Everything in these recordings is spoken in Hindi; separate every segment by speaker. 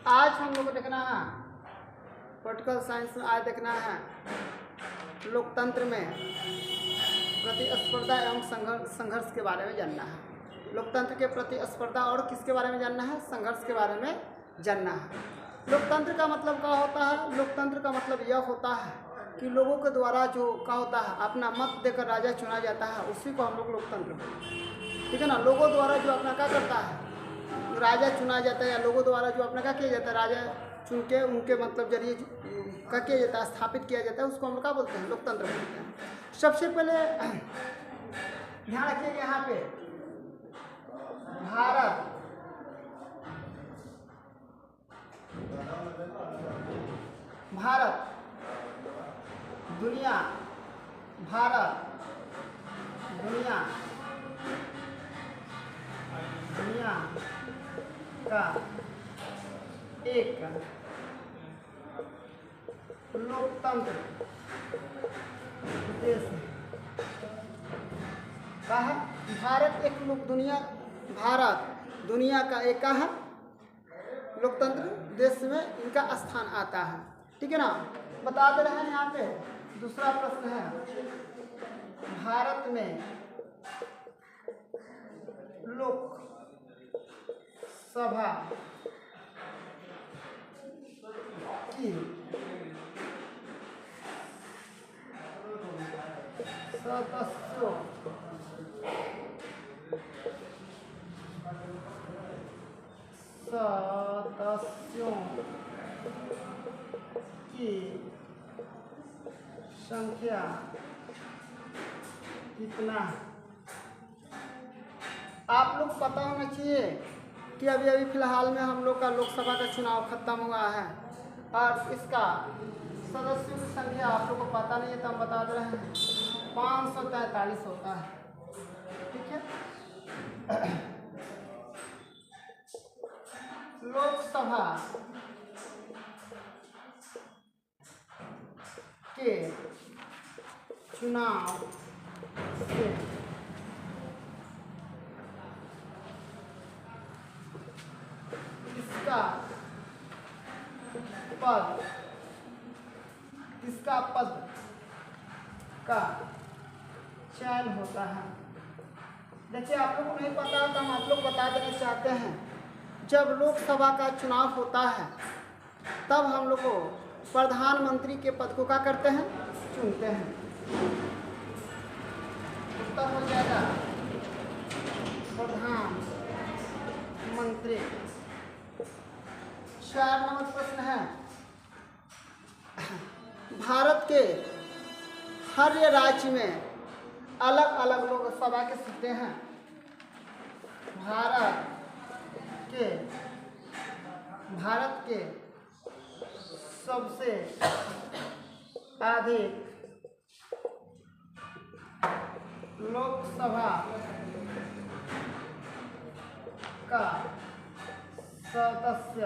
Speaker 1: आज हम लोग को देखना है पॉलिटिकल साइंस में, आज देखना है लोकतंत्र में प्रतिस्पर्धा एवं संघर्ष के बारे में जानना है। लोकतंत्र के प्रतिस्पर्धा और किसके बारे में जानना है? संघर्ष के बारे में जानना है। लोकतंत्र का मतलब क्या होता है? लोकतंत्र का मतलब यह होता है कि लोगों के द्वारा जो क्या होता है, अपना मत देकर राजा चुना जाता है, उसी को हम लोग लोकतंत्र बोलते हैं। ठीक है ना। लोगों द्वारा जो अपना क्या करता है, राजा चुना जाता है, या लोगों द्वारा जो अपना क्या किया जाता है, राजा चुन के उनके मतलब जरिए क्या किया जाता है, स्थापित किया जाता है, उसको हम लोग क्या बोलते हैं? लोकतंत्र बोलते हैं। सबसे पहले ध्यान रखिएगा यहाँ पे, भारत दुनिया, भारत दुनिया का एक लोकतंत्र देश है। क्या है? भारत एक भारत दुनिया का एक है लोकतंत्र देश में इनका स्थान आता है। ठीक है ना। बता दे रहे हैं यहाँ पे। दूसरा प्रश्न है, भारत में लोकसभा की सदस्यों की संख्या कितना है? आप लोग पता होना चाहिए कि अभी फिलहाल में हम लोग का लोकसभा का चुनाव खत्म हुआ है और इसका सदस्यों की संख्या आप लोग को पता नहीं है, तो हम बता दे रहे हैं 543 होता है। ठीक है। लोकसभा के चुनाव से इसका पद का चयन होता है। देखिए, आप लोगों को नहीं पता तो हम आप लोग बता देना चाहते हैं। जब लोकसभा का चुनाव होता है तब हम लोग को प्रधानमंत्री के पद को क्या करते हैं? चुनते हैं। उत्तर हो जाएगा प्रधानमंत्री। 4 नंबर प्रश्न है, भारत के हर राज्य में अलग अलग लोकसभा के सीटें हैं। भारत के सबसे अधिक लोकसभा का सदस्य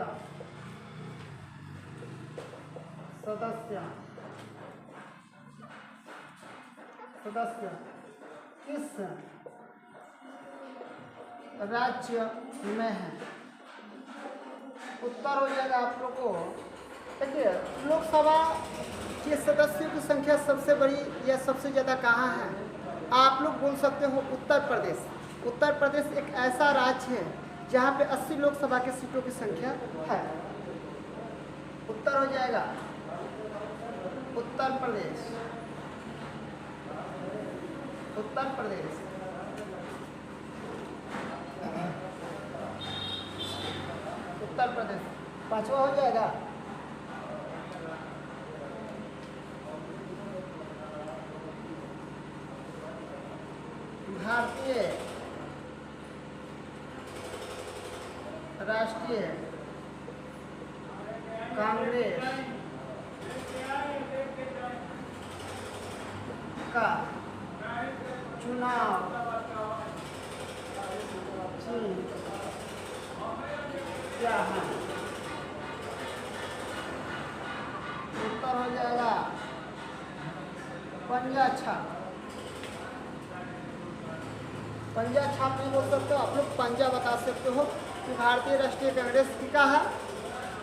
Speaker 1: किस राज्य में है? उत्तर हो जाएगा आप लोग को। देखिए, लोकसभा के सदस्यों की संख्या सबसे बड़ी या सबसे ज़्यादा कहाँ है? आप लोग बोल सकते हो उत्तर प्रदेश। उत्तर प्रदेश एक ऐसा राज्य है जहाँ पे 80 लोकसभा के सीटों की संख्या है। उत्तर हो जाएगा उत्तर प्रदेश। उत्तर प्रदेश उत्तर प्रदेश 5वां हो जाएगा। भारतीय राष्ट्रीय कांग्रेस का चुनाव क्या है? उत्तर हो जाएगा पंजा छाप। पंजा छाप नहीं बोल सकते हो आप लोग, पंजा बता सकते हो कि भारतीय राष्ट्रीय कांग्रेस की क्या है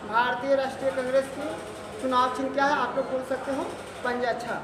Speaker 1: भारतीय राष्ट्रीय कांग्रेस की चुनाव चिन्ह क्या है? आप लोग बोल सकते हो पंजा 6।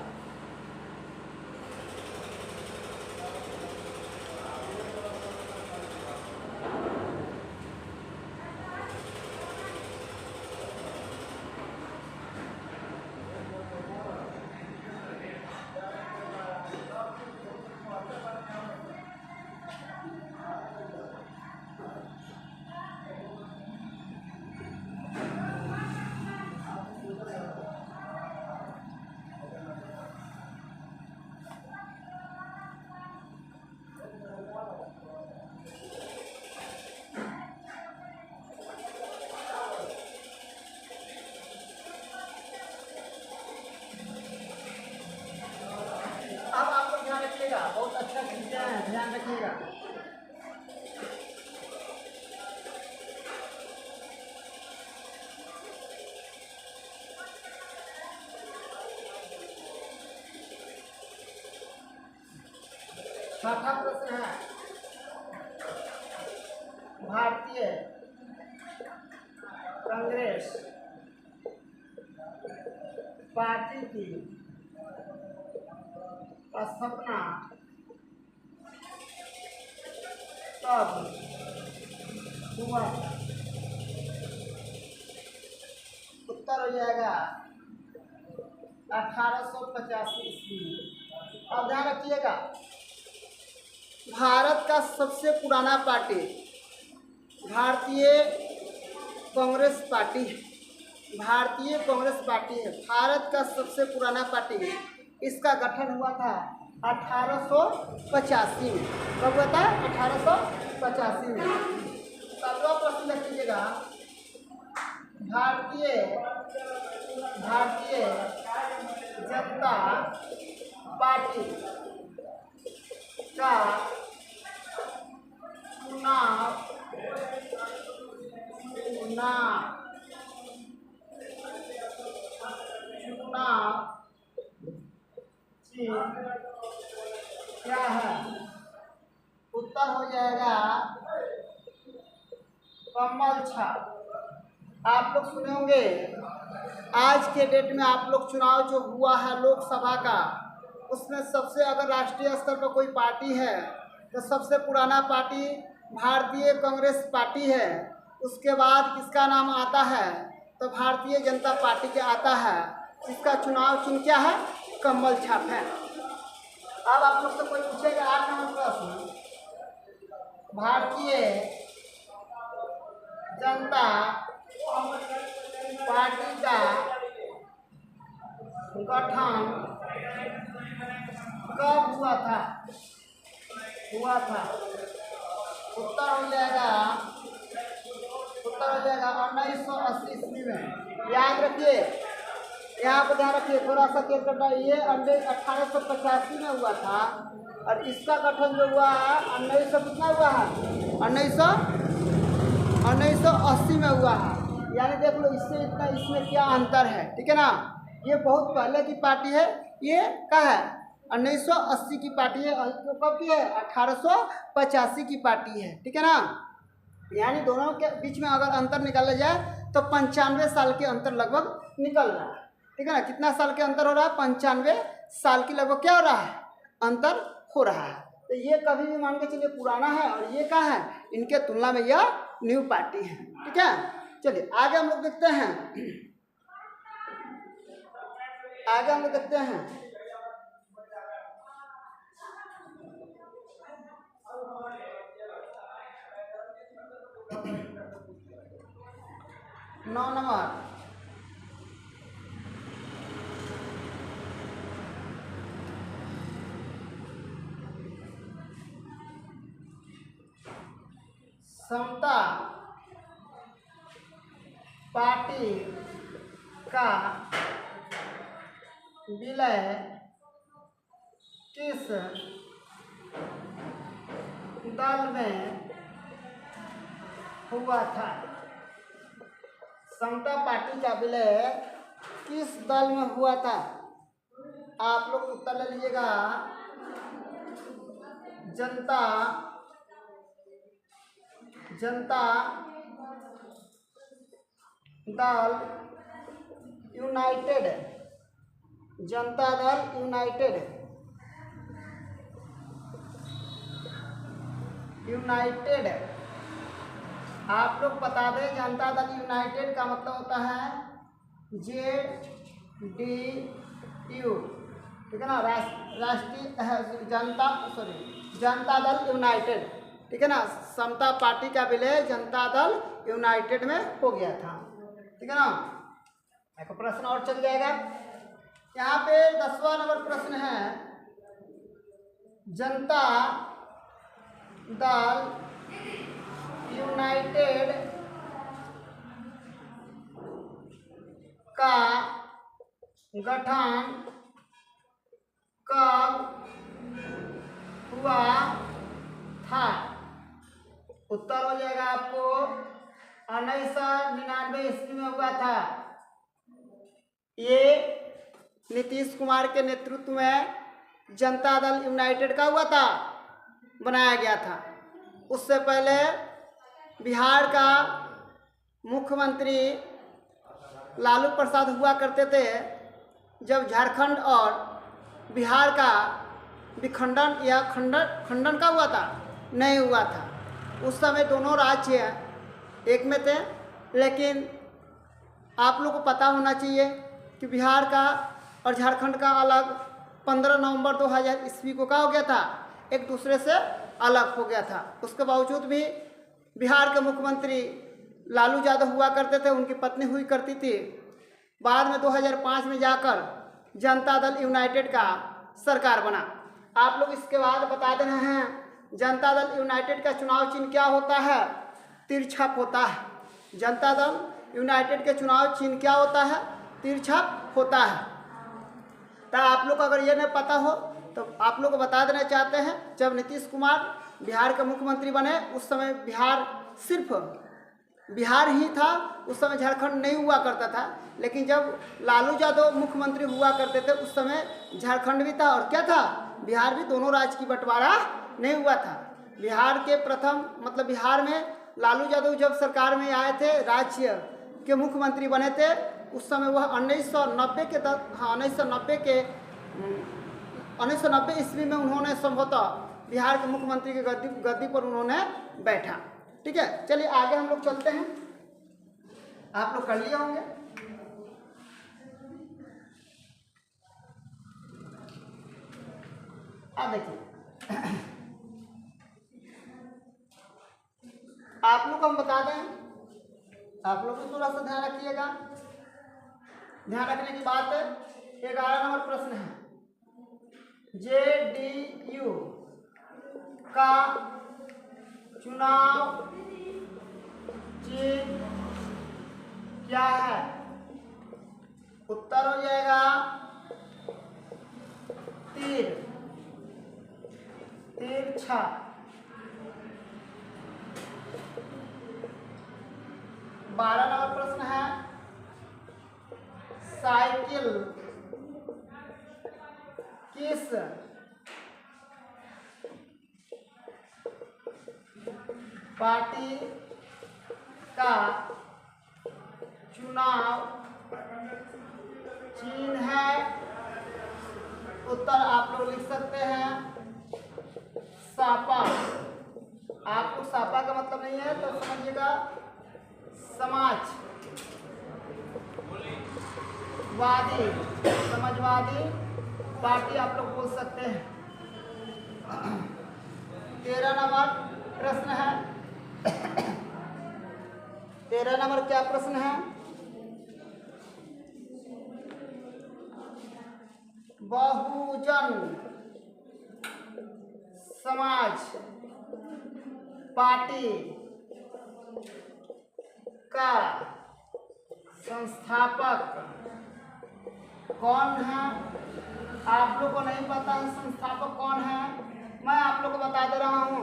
Speaker 1: अब आप लोग ध्यान रखिएगा, बहुत अच्छा खींचते हैं, ध्यान रखिएगा। छठा प्रश्न है, भारतीय कांग्रेस पार्टी की स्थापना कब हुआ? उत्तर हो जाएगा 1885 ईस्वी। अब ध्यान रखिएगा, भारत का सबसे पुराना पार्टी भारतीय कांग्रेस पार्टी है। भारतीय कांग्रेस पार्टी है, भारत का सबसे पुराना पार्टी है। इसका गठन हुआ था 1885 में। कब हुआ था? 1885 में। 7वां प्रश्न देख लीजिएगा, भारतीय जनता पार्टी का चुनाव चिन्ह क्या है? उत्तर हो जाएगा कमल छाप। आप लोग सुने होंगे, आज के डेट में आप लोग चुनाव जो हुआ है लोकसभा का, उसमें सबसे अगर राष्ट्रीय स्तर पर कोई पार्टी है तो सबसे पुराना पार्टी भारतीय कांग्रेस पार्टी है। उसके बाद किसका नाम आता है? तो भारतीय जनता पार्टी के आता है। इसका चुनाव चिन्ह क्या है? कमल छाप है। अब आप लोग से कोई पूछेगा 8 नंबर प्रश्न, भारतीय जनता पार्टी का गठन कब हुआ था? उत्तर हो जाएगा 1980 ईस्वी में। याद रखिए, यहाँ पर ध्यान रखिए, थोड़ा सा केयर करना। ये 1885 में हुआ था और इसका गठन जो हुआ है 1900 कितना हुआ है? 1980 में हुआ है। यानी देख लो, इससे इतना इसमें क्या अंतर है, ठीक है ना। ये बहुत पहले की पार्टी है, ये क्या है? 1980 की पार्टी है। तो कब की है? 1885 की पार्टी है, ठीक है ना। यानी दोनों के बीच में अगर अंतर निकाला जाए तो 95 साल के अंतर लगभग निकल रहा है, ठीक है ना। कितना साल के अंतर हो रहा है? 95 साल की लगभग क्या हो रहा है? अंतर हो रहा है। तो ये कभी भी मान के चलिए पुराना है और ये क्या है? इनके तुलना में यह न्यू पार्टी है, ठीक है। चलिए आगे हम लोग देखते हैं, 9 नंबर, समता पार्टी का विलय किस दल में हुआ था? समता पार्टी का विलय किस दल में हुआ था? आप लोग उत्तर ले लीजिएगा, जनता दल यूनाइटेड, जनता दल यूनाइटेड। आप लोग बता दें जनता दल यूनाइटेड का मतलब होता है JDU, ठीक है ना, राष्ट्रीय जनता दल यूनाइटेड, ठीक है ना। समता पार्टी का विलय जनता दल यूनाइटेड में हो गया था, ठीक है ना। एक प्रश्न और चल जाएगा। यहाँ पे 10वां नंबर प्रश्न है, जनता दल यूनाइटेड का गठन कब हुआ था? उत्तर हो जाएगा आपको 1999 ईस्वी में हुआ था। ये नीतीश कुमार के नेतृत्व में जनता दल यूनाइटेड का हुआ था, बनाया गया था। उससे पहले बिहार का मुख्यमंत्री लालू प्रसाद हुआ करते थे। जब झारखंड और बिहार का विखंडन या खंडन का हुआ था, नहीं हुआ था। उस समय दोनों राज्य एक में थे, लेकिन आप लोग को पता होना चाहिए कि बिहार का और झारखंड का अलग 15 नवंबर 2000 ईस्वी को क्या हो गया था, एक दूसरे से अलग हो गया था। उसके बावजूद भी बिहार के मुख्यमंत्री लालू यादव हुआ करते थे, उनकी पत्नी हुई करती थी। बाद में 2005 में जाकर जनता दल यूनाइटेड का सरकार बना। आप लोग इसके बाद बता दे रहे हैं जनता दल यूनाइटेड का चुनाव चिन्ह क्या होता है? तिरछप होता है। जनता दल यूनाइटेड के चुनाव चिन्ह क्या होता है? तिरछप होता है। तो आप लोग को अगर ये नहीं पता हो तो आप लोग को बता देना चाहते हैं, जब नीतीश कुमार बिहार के मुख्यमंत्री बने उस समय बिहार सिर्फ बिहार ही था, उस समय झारखंड नहीं हुआ करता था। लेकिन जब लालू यादव मुख्यमंत्री हुआ करते थे उस समय झारखंड भी था और क्या था, बिहार भी, दोनों राज्य की बंटवारा नहीं हुआ था। बिहार के प्रथम मतलब बिहार में लालू यादव जब सरकार में आए थे, राज्य के मुख्यमंत्री बने थे, उस समय वह 1990 ईस्वी में उन्होंने संभवतः बिहार के मुख्यमंत्री के गद्दी पर उन्होंने बैठा। ठीक है, चलिए आगे हम लोग चलते हैं। आप लोग कर लिए होंगे। अब देखिए आप लोग को हम बता दें, आप लोग भी थोड़ा सा ध्यान रखिएगा। ध्यान रखने की बात है, 11 नंबर प्रश्न है, JDU का चुनाव चिन्ह क्या है? उत्तर हो जाएगा तिरछा। 12 नंबर प्रश्न है, साइकिल किस पार्टी का चुनाव चिन्ह है? उत्तर आप लोग लिख सकते हैं सापा। आपको सापा का मतलब नहीं है तो समझिएगा समाजवादी पार्टी आप लोग बोल सकते हैं। 13 नंबर प्रश्न है, 13 नंबर क्या प्रश्न है? बहुजन समाज पार्टी का संस्थापक कौन है? आप लोग को नहीं पता है संस्थापक कौन है? मैं आप लोग को बता दे रहा हूँ।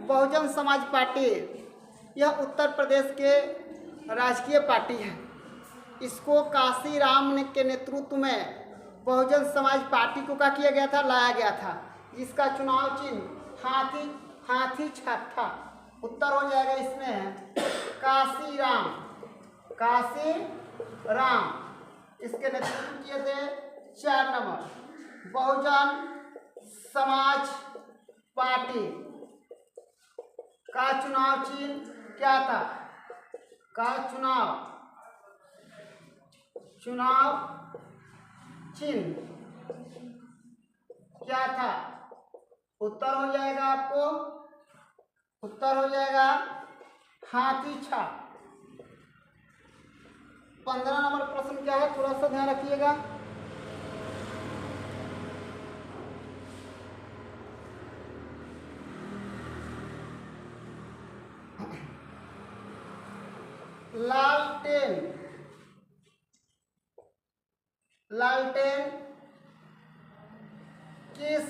Speaker 1: बहुजन समाज पार्टी यह उत्तर प्रदेश के राजकीय पार्टी है। इसको काशीराम के नेतृत्व में बहुजन समाज पार्टी को क्या किया गया था, लाया गया था, जिसका चुनाव चिन्ह हाथी छाप था। उत्तर हो जाएगा इसमें काशी राम इसके नेतृत्व किए थे। 4 नंबर बहुजन समाज पार्टी का चुनाव चिन्ह क्या था? का चुनाव चिन्ह क्या था? उत्तर हो जाएगा आपको, उत्तर हो जाएगा हाथी छाप। 15 नंबर प्रश्न क्या है, थोड़ा सा ध्यान रखिएगा। लालटेन किस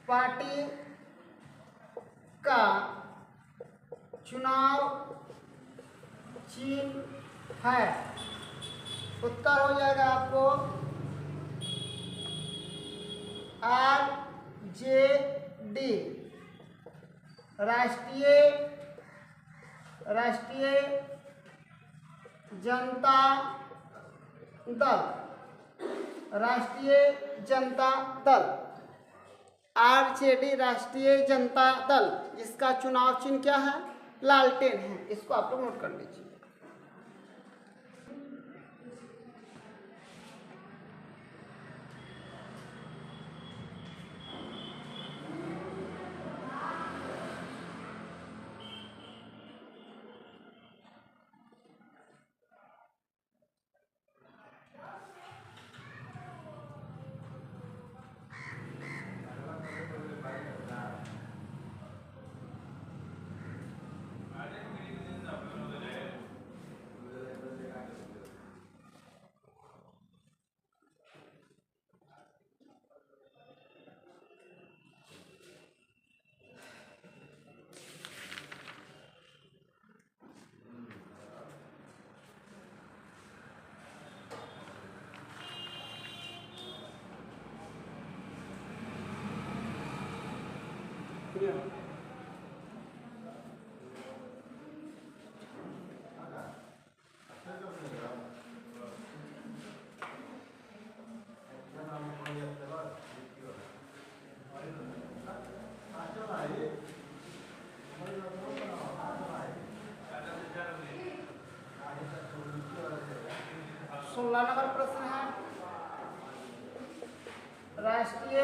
Speaker 1: पार्टी का चुनाव चिन्ह है? उत्तर हो जाएगा आपको RJD राष्ट्रीय जनता दल। राष्ट्रीय जनता दल RJD राष्ट्रीय जनता दल, जिसका चुनाव चिन्ह क्या है? लालटेन है। इसको आप लोग नोट कर लीजिए। सोलह नंबर प्रश्न है, राष्ट्रीय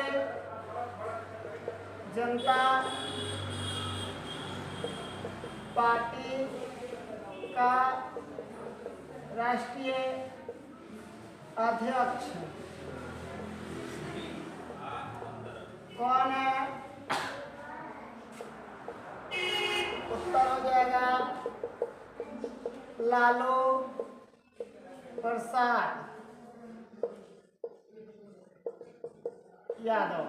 Speaker 1: जनता पार्टी का राष्ट्रीय अध्यक्ष कौन है? उत्तर हो जाएगा लालू प्रसाद यादव।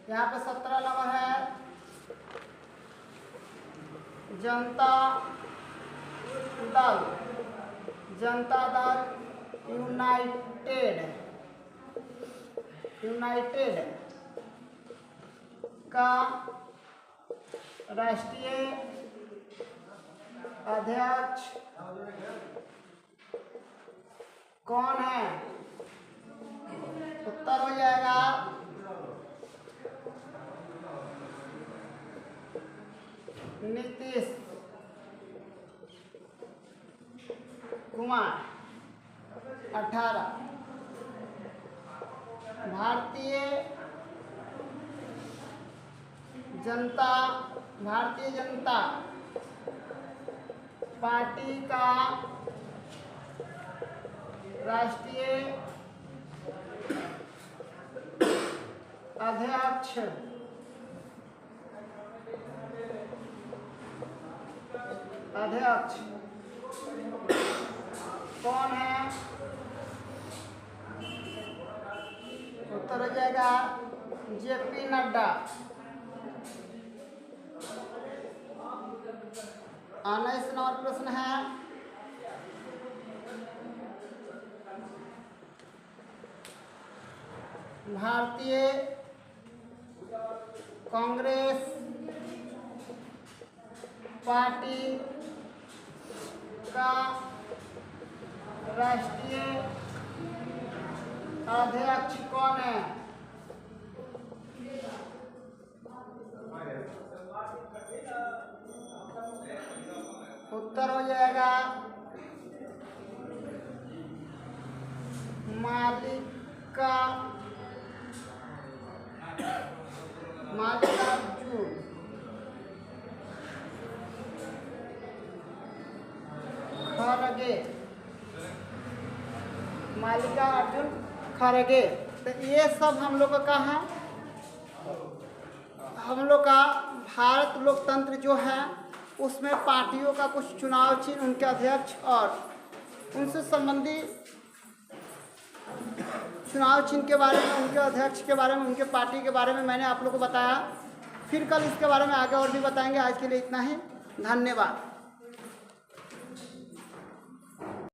Speaker 1: यहाँ पे 17 नंबर है, जनता दल यूनाइटेड का राष्ट्रीय अध्यक्ष कौन है? उत्तर हो जाएगा नीतीश कुमार। 18 भारतीय जनता पार्टी का राष्ट्रीय अध्यक्ष कौन है? उत्तर हो जाएगा JP नड्डा। 19 नंबर प्रश्न है, भारतीय कांग्रेस पार्टी का राष्ट्रीय अध्यक्ष कौन है? उत्तर हो जाएगा मल्लिकार्जुन खड़गे। मल्लिकार्जुन खड़गे। तो ये सब हम लोग का है, हम लोग का भारत लोकतंत्र जो है उसमें पार्टियों का कुछ चुनाव चिन्ह, उनके अध्यक्ष और उनसे संबंधित चुनाव चिन्ह के बारे में, उनके अध्यक्ष के बारे में, उनके पार्टी के बारे में मैंने आप लोगों को बताया। फिर कल इसके बारे में आगे और भी बताएंगे। आज के लिए इतना ही, धन्यवाद।